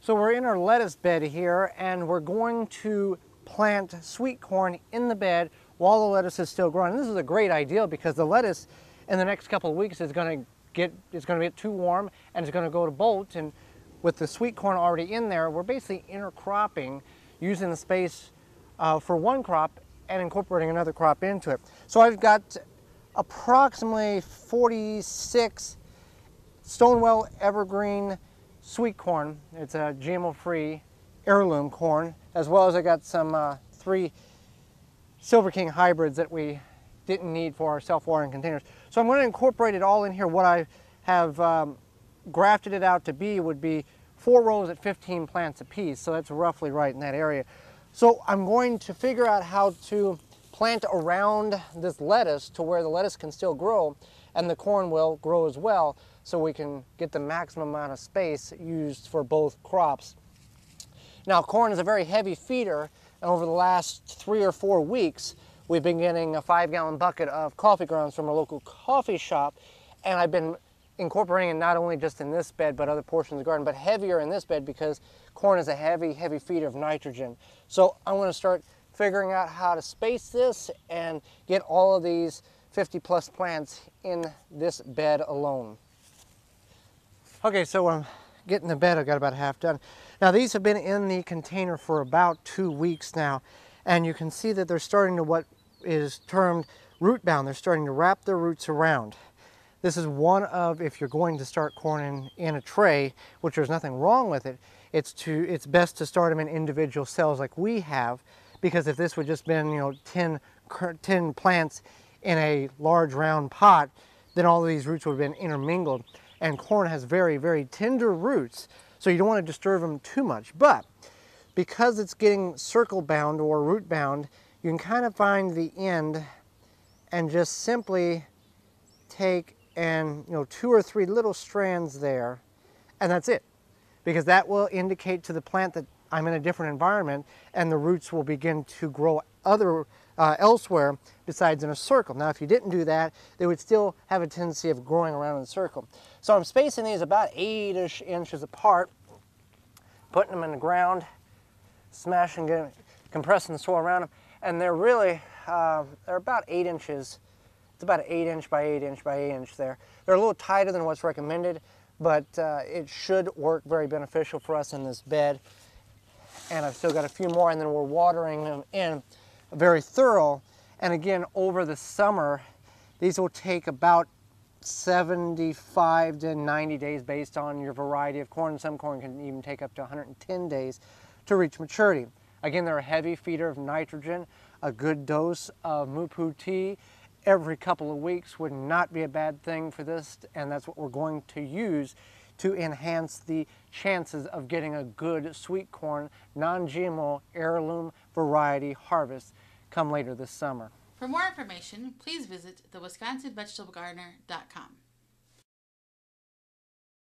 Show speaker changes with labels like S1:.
S1: So we're in our lettuce bed here, and we're going to plant sweet corn in the bed while the lettuce is still growing. And this is a great idea because the lettuce in the next couple of weeks is going to get too warm and it's going to go to bolt. And with the sweet corn already in there, we're basically intercropping, using the space for one crop and incorporating another crop into it. So I've got approximately 46 Stonewell Evergreen sweet corn. It's a GMO-free heirloom corn, as well as I got some 3 Silver King hybrids that we didn't need for our self-watering containers. So I'm going to incorporate it all in here. What I have grafted it out to be would be 4 rows at 15 plants apiece, so that's roughly right in that area. So I'm going to figure out how to plant around this lettuce to where the lettuce can still grow and the corn will grow as well, so we can get the maximum amount of space used for both crops. Now, corn is a very heavy feeder, and over the last 3 or 4 weeks, we've been getting a 5-gallon bucket of coffee grounds from a local coffee shop, and I've been incorporating it not only just in this bed, but other portions of the garden, but heavier in this bed because corn is a heavy, heavy feeder of nitrogen. So I'm going to start figuring out how to space this and get all of these 50+ plants in this bed alone. Okay, so I'm getting the bed, I've got about half done. Now these have been in the container for about 2 weeks now, and you can see that they're starting to what is termed root bound. They're starting to wrap their roots around. This is one of, if you're going to start corn in a tray, which there's nothing wrong with it, it's best to start them in individual cells like we have, because if this would just been, 10 plants in a large round pot, then all of these roots would have been intermingled. And corn has very, very tender roots, so you don't want to disturb them too much. But because it's getting circle bound or root bound, you can kind of find the end and just simply take and 2 or 3 little strands there, and that's it. Because that will indicate to the plant that I'm in a different environment, and the roots will begin to grow elsewhere besides in a circle. Now, if you didn't do that, they would still have a tendency of growing around in a circle. So I'm spacing these about 8-ish inches apart, putting them in the ground, smashing, compressing the soil around them, and they're really, they're about 8 inches. It's about an 8-inch by 8-inch by 8-inch there. They're a little tighter than what's recommended, but it should work very beneficial for us in this bed. And I've still got a few more, and then we're watering them in very thorough. And again, over the summer, these will take about 75 to 90 days based on your variety of corn. Some corn can even take up to 110 days to reach maturity. Again, they're a heavy feeder of nitrogen. A good dose of Moo tea every couple of weeks would not be a bad thing for this, and that's what we're going to use to enhance the chances of getting a good sweet corn, non-GMO heirloom variety harvest come later this summer.
S2: For more information, please visit thewiveggardener.com.